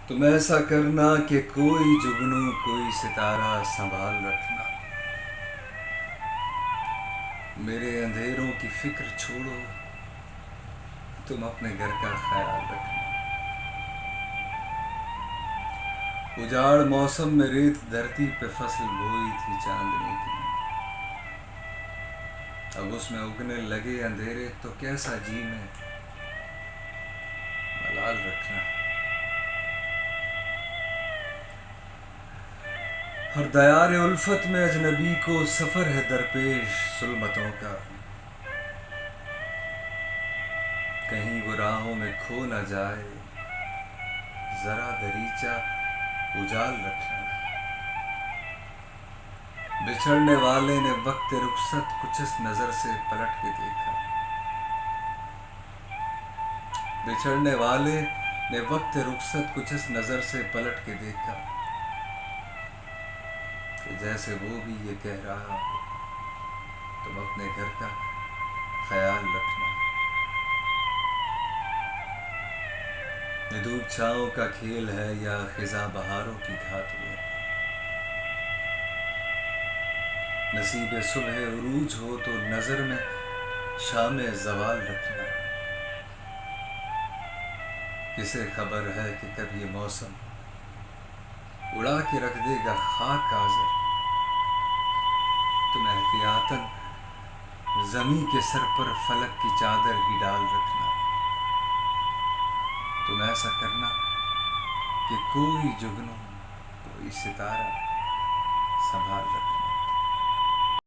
تم ایسا کرنا کہ کوئی جگنو کوئی ستارہ سنبھال رکھنا. میرے اندھیروں کی فکر چھوڑو، تم اپنے گھر کا خیال رکھنا. اجاڑ موسم میں ریت دھرتی پہ فصل بوئی تھی چاندنی کی. اب اس میں اگنے لگے اندھیرے تو کیسا جی میں ملال رکھنا. ہر دیار الفت میں اجنبی کو سفر ہے درپیش ظلمتوں کا. کہیں وہ راہوں میں کھو نہ جائے، ذرا دریچہ اجال رکھنا. بچھڑنے والے نے وقت رخصت کچھ اس نظر سے پلٹ کے دیکھا. بچھڑنے والے نے وقت رخصت کچھ اس نظر سے پلٹ کے دیکھا کہ جیسے وہ بھی یہ کہہ رہا ہو تم اپنے گھر کا خیال رکھنا. یہ دھوپ چھاؤں کا کھیل ہے یا خزاں بہاروں کی گھات میں. نصیب صبح عروج ہو تو نظر میں شام زوال رکھنا. کسے خبر ہے کہ کب یہ موسم اڑا کے رکھ دے گا خاک آذر. تم احتیاطاً زمیں کے سر پر فلک کی چادر ہی ڈال رکھنا. تم ایسا کرنا کہ کوئی جگنو کوئی ستارہ سنبھال رکھنا.